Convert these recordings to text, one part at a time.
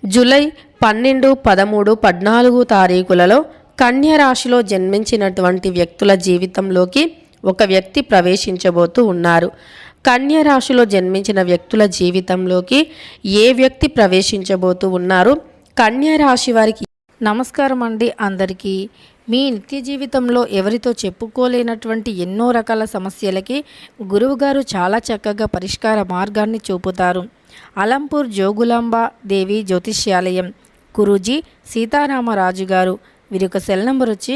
July 12, 13, 14 తారీఖులలో కన్య రాశిలో జన్మించినటువంటి వ్యక్తుల జీవితంలోకి ఒక వ్యక్తి ప్రవేశించబోతూ ఉన్నారు. కన్య రాశిలో జన్మించిన వ్యక్తుల జీవితంలోకి ఏ వ్యక్తి ప్రవేశించబోతూ ఉన్నారు? కన్య రాశి వారికి నమస్కారం అండి. అందరికీ మీ నిత్య జీవితంలో ఎవరితో చెప్పుకోలేనటువంటి ఎన్నో రకాల సమస్యలకి గురువుగారు చాలా చక్కగా పరిష్కార మార్గాన్ని చూపుతారు. అలంపూర్ జోగులాంబ దేవి జ్యోతిష్యాలయం గురూజీ సీతారామరాజు గారు. వీరి యొక్క సెల్ నెంబర్ వచ్చి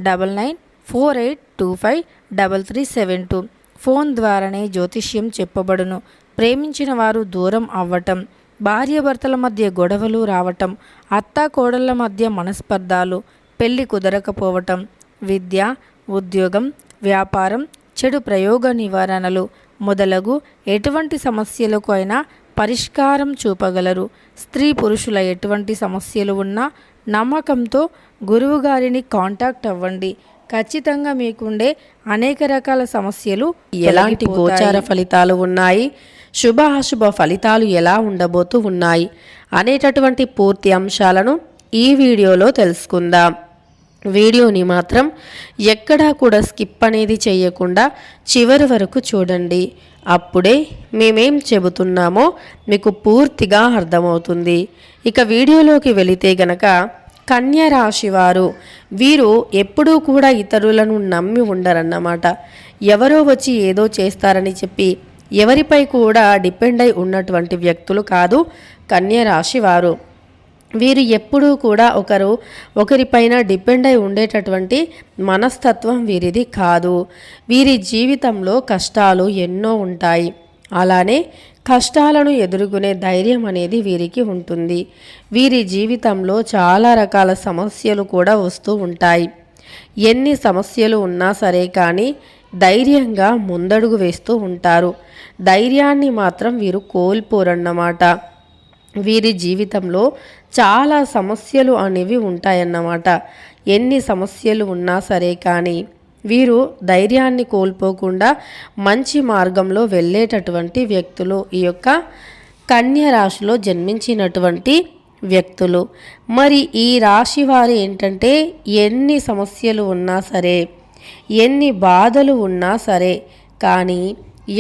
9948253372. ఫోన్ ద్వారానే జ్యోతిష్యం చెప్పబడును. ప్రేమించిన వారు దూరం అవ్వటం, భార్యాభర్తల మధ్య గొడవలు రావటం, అత్తా కోడళ్ల మధ్య మనస్పర్ధాలు, పెళ్లి కుదరకపోవటం, విద్య, ఉద్యోగం, వ్యాపారం, చెడు ప్రయోగ నివారణలు మొదలగు ఎటువంటి సమస్యలకు అయినా పరిష్కారం చూపగలరు. స్త్రీ పురుషుల ఎటువంటి సమస్యలు ఉన్నా నమ్మకంతో గురువుగారిని కాంటాక్ట్ అవ్వండి. ఖచ్చితంగా మీకుండే అనేక రకాల సమస్యలు ఎలాంటి గోచార ఫలితాలు ఉన్నాయి, శుభ అశుభ ఫలితాలు ఎలా ఉండబోతూ ఉన్నాయి అనేటటువంటి పూర్తి అంశాలను ఈ వీడియోలో తెలుసుకుందాం. వీడియోని మాత్రం ఎక్కడా కూడా స్కిప్ అనేది చేయకుండా చివరి వరకు చూడండి. అప్పుడే మేమేం చెబుతున్నామో మీకు పూర్తిగా అర్థమవుతుంది. ఇక వీడియోలోకి వెళితే గనక కన్య రాశి వారు వీరు ఎప్పుడూ కూడా ఇతరులను నమ్మి ఉండరన్నమాట. ఎవరో వచ్చి ఏదో చేస్తారని చెప్పి ఎవరిపై కూడా డిపెండ్ అయి ఉన్నటువంటి వ్యక్తులు కాదు కన్య రాశి వారు. వీరు ఎప్పుడూ కూడా ఒకరిపైన డిపెండ్ అయి ఉండేటటువంటి మనస్తత్వం వీరిది కాదు. వీరి జీవితంలో కష్టాలు ఎన్నో ఉంటాయి. అలానే కష్టాలను ఎదుర్కొనే ధైర్యం అనేది వీరికి ఉంటుంది. వీరి జీవితంలో చాలా రకాల సమస్యలు కూడా వస్తూ ఉంటాయి. ఎన్ని సమస్యలు ఉన్నా సరే కానీ ధైర్యంగా ముందడుగు వేస్తూ ఉంటారు. ధైర్యాన్ని మాత్రం వీరు కోల్పోరన్నమాట. వీరి జీవితంలో చాలా సమస్యలు అనేవి ఉంటాయన్నమాట. ఎన్ని సమస్యలు ఉన్నా సరే కానీ వీరు ధైర్యాన్ని కోల్పోకుండా మంచి మార్గంలో వెళ్ళేటటువంటి వ్యక్తులు ఈ యొక్క కన్య రాశిలో జన్మించినటువంటి వ్యక్తులు. మరి ఈ రాశి వారు ఏంటంటే ఎన్ని సమస్యలు ఉన్నా సరే, ఎన్ని బాధలు ఉన్నా సరే కానీ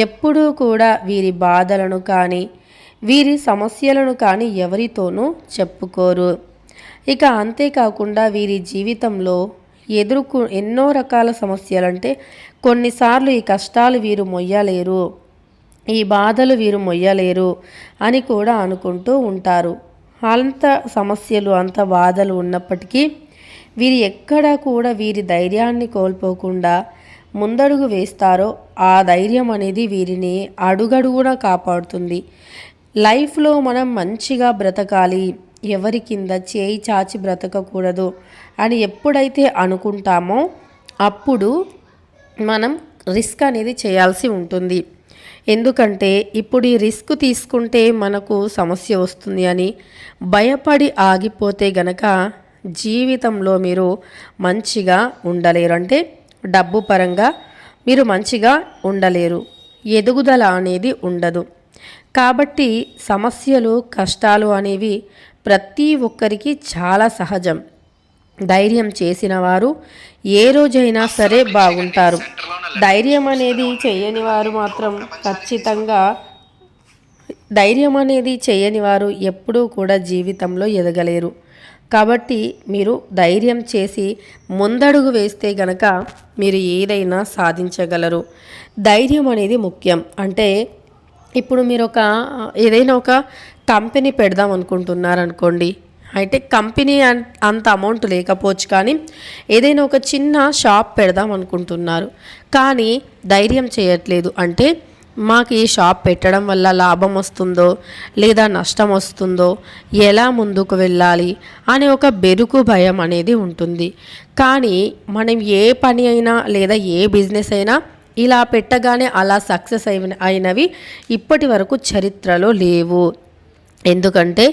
ఎప్పుడూ కూడా వీరి బాధలను కానీ వీరి సమస్యలను కానీ ఎవరితోనూ చెప్పుకోరు. ఇక అంతేకాకుండా వీరి జీవితంలో ఎన్నో రకాల సమస్యలంటే కొన్నిసార్లు ఈ కష్టాలు వీరు మొయ్యలేరు, ఈ బాధలు వీరు మొయ్యలేరు అని కూడా అనుకుంటూ ఉంటారు. అంత సమస్యలు అంత బాధలు ఉన్నప్పటికీ వీరు ఎక్కడా కూడా వీరి ధైర్యాన్ని కోల్పోకుండా ముందడుగు వేస్తారో ఆ ధైర్యం అనేది వీరిని అడుగడుగునా కాపాడుతుంది. లైఫ్లో మనం మంచిగా బ్రతకాలి, ఎవరి కింద చేయి చాచి బ్రతకకూడదు అని ఎప్పుడైతే అనుకుంటామో అప్పుడు మనం రిస్క్ అనేది చేయాల్సి ఉంటుంది. ఎందుకంటే ఇప్పుడు ఈ రిస్క్ తీసుకుంటే మనకు సమస్య వస్తుంది అని భయపడి ఆగిపోతే గనక జీవితంలో మీరు మంచిగా ఉండలేరు. అంటే డబ్బు పరంగా మీరు మంచిగా ఉండలేరు, ఎదుగుదల అనేది ఉండదు. కాబట్టి సమస్యలు కష్టాలు అనేవి ప్రతి ఒక్కరికి చాలా సహజం. ధైర్యం చేసిన వారు ఏ రోజైనా సరే బాగుంటారు. ధైర్యం అనేది చేయని వారు మాత్రం ధైర్యం అనేది చేయని వారు ఎప్పుడూ కూడా జీవితంలో ఎదగలేరు. కాబట్టి మీరు ధైర్యం చేసి ముందడుగు వేస్తే గనక మీరు ఏదైనా సాధించగలరు. ధైర్యం అనేది ముఖ్యం. అంటే ఇప్పుడు మీరు ఏదైనా ఒక కంపెనీ పెడదాం అనుకుంటున్నారనుకోండి. అయితే కంపెనీ అంత అమౌంట్ లేకపోవచ్చు కానీ ఏదైనా ఒక చిన్న షాప్ పెడదాం అనుకుంటున్నారు, కానీ ధైర్యం చేయట్లేదు. అంటే మాకు ఈ షాప్ పెట్టడం వల్ల లాభం వస్తుందో లేదా నష్టం వస్తుందో, ఎలా ముందుకు వెళ్ళాలి అనే ఒక బెరుకు భయం అనేది ఉంటుంది. కానీ మనం ఏ పని అయినా లేదా ఏ బిజినెస్ అయినా ఇలా పెట్టగానే అలా సక్సెస్ అయినవి ఇప్పటి వరకు చరిత్రలో లేవు. ఎందుకంటే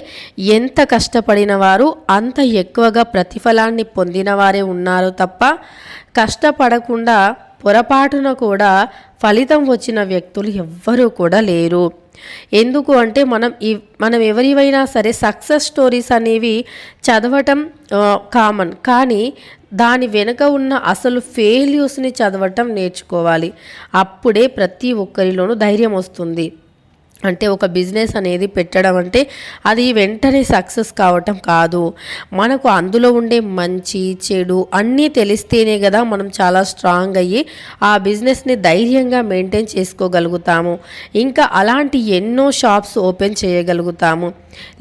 ఎంత కష్టపడిన వారు అంత ఎక్కువగా ప్రతిఫలాన్ని పొందిన వారే ఉన్నారు తప్ప కష్టపడకుండా పొరపాటున కూడా ఫలితం వచ్చిన వ్యక్తులు ఎవ్వరూ కూడా లేరు. ఎందుకు అంటే మనం ఎవరివైనా సరే సక్సెస్ స్టోరీస్ అనేవి చదవటం కామన్, కానీ దాని వెనుక ఉన్న అసలు ఫెయిల్యూర్స్ని చదవటం నేర్చుకోవాలి. అప్పుడే ప్రతి ఒక్కరిలోనూ ధైర్యం వస్తుంది. అంటే ఒక బిజినెస్ అనేది పెట్టడం అంటే అది వెంటనే సక్సెస్ కావటం కాదు. మనకు అందులో ఉండే మంచి చెడు అన్నీ తెలిస్తేనే కదా మనం చాలా స్ట్రాంగ్ అయ్యి ఆ బిజినెస్ని ధైర్యంగా మెయింటైన్ చేసుకోగలుగుతాము. ఇంకా అలాంటి ఎన్నో షాప్స్ ఓపెన్ చేయగలుగుతాము.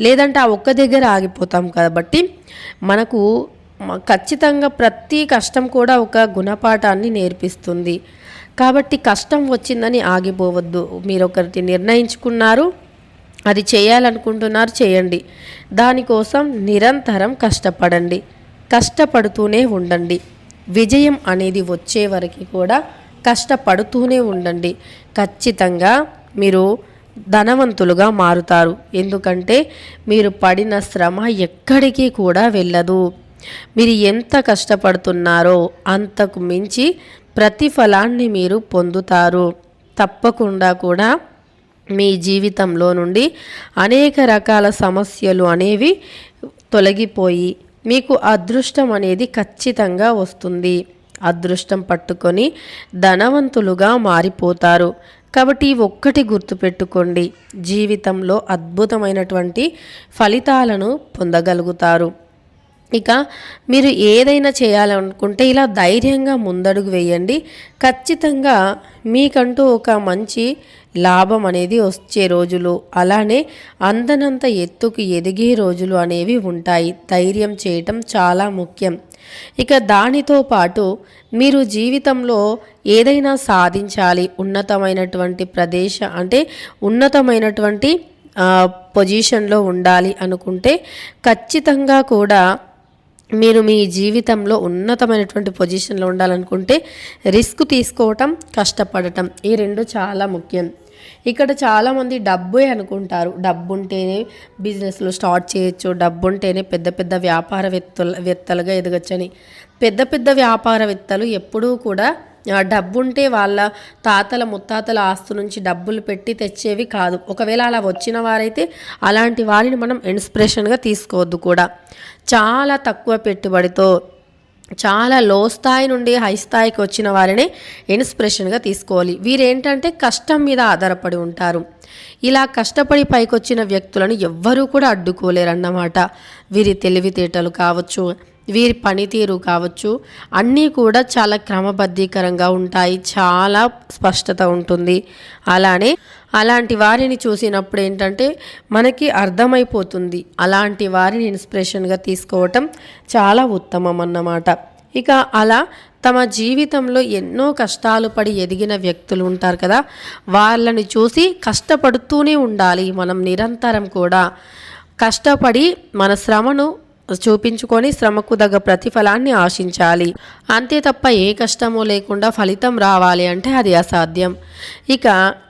లేదంటే ఆ ఒక్క దగ్గర ఆగిపోతాం. కాబట్టి మనకు ఖచ్చితంగా ప్రతి కష్టం కూడా ఒక గుణపాఠాన్ని నేర్పిస్తుంది. కాబట్టి కష్టం వచ్చిందని ఆగిపోవద్దు. మీరు ఒకటి నిర్ణయించుకున్నారు, అది చేయాలనుకుంటున్నారు, చేయండి. దానికోసం నిరంతరం కష్టపడండి, కష్టపడుతూనే ఉండండి. విజయం అనేది వచ్చే వరకు కూడా కష్టపడుతూనే ఉండండి. ఖచ్చితంగా మీరు ధనవంతులుగా మారుతారు. ఎందుకంటే మీరు పడిన శ్రమ ఎక్కడికి కూడా వెళ్ళదు. మీరు ఎంత కష్టపడుతున్నారో అంతకు మించి ప్రతిఫలాన్ని మీరు పొందుతారు. తప్పకుండా కూడా మీ జీవితంలో నుండి అనేక రకాల సమస్యలు అనేవి తొలగిపోయి మీకు అదృష్టం అనేది ఖచ్చితంగా వస్తుంది. అదృష్టం పట్టుకొని ధనవంతులుగా మారిపోతారు. కాబట్టి ఒక్కటి గుర్తుపెట్టుకోండి, జీవితంలో అద్భుతమైనటువంటి ఫలితాలను పొందగలుగుతారు. ఇక మీరు ఏదైనా చేయాలనుకుంటే ఇలా ధైర్యంగా ముందడుగు వేయండి. ఖచ్చితంగా మీకంటూ ఒక మంచి లాభం అనేది వచ్చే రోజులు, అలానే అందనంత ఎత్తుకు ఎదిగే రోజులు అనేవి ఉంటాయి. ధైర్యం చేయటం చాలా ముఖ్యం. ఇక దానితో పాటు మీరు జీవితంలో ఏదైనా సాధించాలి, ఉన్నతమైనటువంటి ఉన్నతమైనటువంటి పొజిషన్లో ఉండాలి అనుకుంటే ఖచ్చితంగా కూడా మీరు మీ జీవితంలో ఉన్నతమైనటువంటి పొజిషన్లో ఉండాలనుకుంటే రిస్క్ తీసుకోవటం, కష్టపడటం, ఈ రెండు చాలా ముఖ్యం. ఇక్కడ చాలామంది డబ్బే అనుకుంటారు. డబ్బు ఉంటేనే బిజినెస్లు స్టార్ట్ చేయొచ్చు, డబ్బు ఉంటేనే పెద్ద పెద్ద వ్యాపారవేత్తలుగా ఎదగచ్చని. పెద్ద పెద్ద వ్యాపారవేత్తలు ఎప్పుడూ కూడా డబ్బు ఉంటే వాళ్ళ తాతల ముత్తాతల ఆస్తు నుంచి డబ్బులు పెట్టి తెచ్చేవి కాదు. ఒకవేళ అలా వచ్చిన వారైతే అలాంటి వారిని మనం ఇన్స్పిరేషన్గా తీసుకోవద్దు కూడా. చాలా తక్కువ పెట్టుబడితో చాలా లో స్థాయి నుండి హై స్థాయికి వచ్చిన వారిని ఇన్స్పిరేషన్గా తీసుకోవాలి. వీరేంటంటే కష్టం మీద ఆధారపడి ఉంటారు. ఇలా కష్టపడి పైకొచ్చిన వ్యక్తులను ఎవ్వరూ కూడా అడ్డుకోలేరు అన్నమాట. వీరి తెలివితేటలు కావచ్చు, వీరి పనితీరు కావచ్చు, అన్నీ కూడా చాలా క్రమబద్ధీకరంగా ఉంటాయి. చాలా స్పష్టత ఉంటుంది. అలాంటి వారిని చూసినప్పుడు ఏంటంటే మనకి అర్థమైపోతుంది. అలాంటి వారిని ఇన్స్పిరేషన్గా తీసుకోవటం చాలా ఉత్తమం అన్నమాట. ఇక అలా తమ జీవితంలో ఎన్నో కష్టాలు పడి ఎదిగిన వ్యక్తులు ఉంటారు కదా, వాళ్ళని చూసి కష్టపడుతూనే ఉండాలి. మనం నిరంతరం కూడా కష్టపడి మన శ్రమను చూపించుకొని శ్రమకు తగ్గ ప్రతిఫలాన్ని ఆశించాలి. అంతే తప్ప ఏ కష్టమో లేకుండా ఫలితం రావాలి అంటే అది అసాధ్యం. ఇక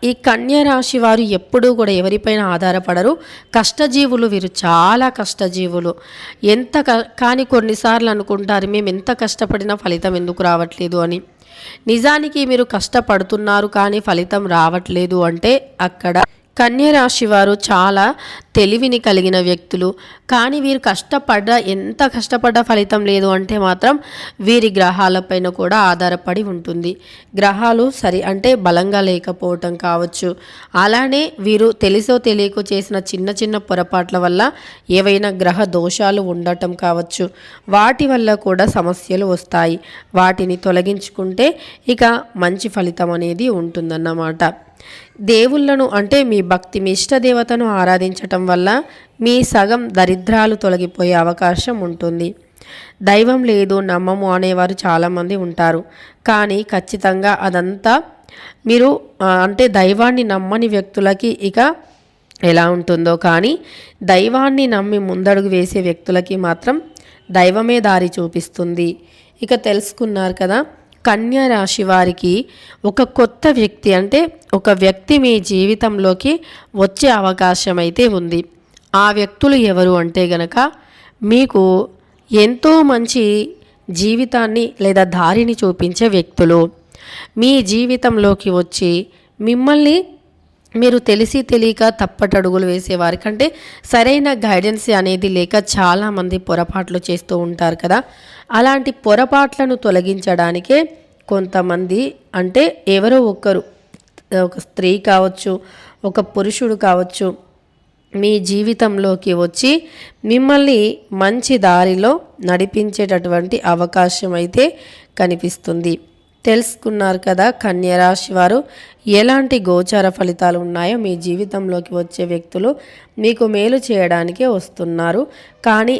ఈ కన్య రాశి వారు ఎప్పుడూ కూడా ఎవరిపైన ఆధారపడరు. కష్టజీవులు వీరు, చాలా కష్టజీవులు. కానీ కొన్నిసార్లు అనుకుంటారు మేము ఎంత కష్టపడినా ఫలితం ఎందుకు రావట్లేదు అని. నిజానికి మీరు కష్టపడుతున్నారు కానీ ఫలితం రావట్లేదు అంటే అక్కడ కన్యరాశి వారు చాలా తెలివిని కలిగిన వ్యక్తులు. కానీ వీరు ఎంత కష్టపడ్డా ఫలితం లేదు అంటే మాత్రం వీరి గ్రహాలపైన కూడా ఆధారపడి ఉంటుంది. గ్రహాలు బలంగా లేకపోవటం కావచ్చు, అలానే వీరు తెలిసో తెలియకో చేసిన చిన్న చిన్న పొరపాట్ల వల్ల ఏవైనా గ్రహ దోషాలు ఉండటం కావచ్చు, వాటి వల్ల కూడా సమస్యలు వస్తాయి. వాటిని తొలగించుకుంటే ఇక మంచి ఫలితం అనేది ఉంటుందన్నమాట. దేవుళ్ళను మీ భక్తి, మీ ఇష్టదేవతను ఆరాధించటం వల్ల మీ సగం దరిద్రాలు తొలగిపోయే అవకాశం ఉంటుంది. దైవం లేదు, నమ్మము అనేవారు చాలామంది ఉంటారు. కానీ ఖచ్చితంగా అదంతా మీరు దైవాన్ని నమ్మని వ్యక్తులకి ఇక ఎలా ఉంటుందో, కానీ దైవాన్ని నమ్మి ముందడుగు వేసే వ్యక్తులకి మాత్రం దైవమే దారి చూపిస్తుంది. ఇక తెలుసుకున్నారు కదా, కన్యా రాశి వారికి ఒక కొత్త వ్యక్తి ఒక వ్యక్తి మీ జీవితంలోకి వచ్చే అవకాశం అయితే ఉంది. ఆ వ్యక్తులు ఎవరు అంటే గనక మీకు ఎంతో మంచి జీవితాన్ని లేదా దారిని చూపించే వ్యక్తులు మీ జీవితంలోకి వచ్చి మిమ్మల్ని మీరు తెలిసి తెలియక తప్పటడుగులు వేసేవారికంటే సరైన గైడెన్స్ అనేది లేక చాలామంది పొరపాట్లు చేస్తూ ఉంటారు కదా. అలాంటి పొరపాట్లను తొలగించడానికే కొంతమంది, అంటే ఎవరో ఒకరు, ఒక స్త్రీ కావచ్చు, ఒక పురుషుడు కావచ్చు, మీ జీవితంలోకి వచ్చి మిమ్మల్ని మంచి దారిలో నడిపించేటటువంటి అవకాశం అయితే కనిపిస్తుంది. తెలుసుకున్నారు కదా కన్య రాశి వారు, ఎలాంటి గోచార ఫలితాలు ఉన్నాయో. మీ జీవితంలోకి వచ్చే వ్యక్తులు మీకు మేలు చేయడానికే వస్తున్నారు. కానీ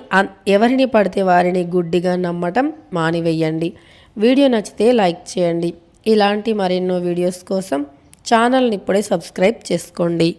ఎవరిని పడితే వారిని గుడ్డిగా నమ్మటం మానివేయండి. వీడియో నచ్చితే లైక్ చేయండి. ఇలాంటి మరెన్నో వీడియోస్ కోసం ఛానల్ని ఇప్పుడే సబ్స్క్రైబ్ చేసుకోండి.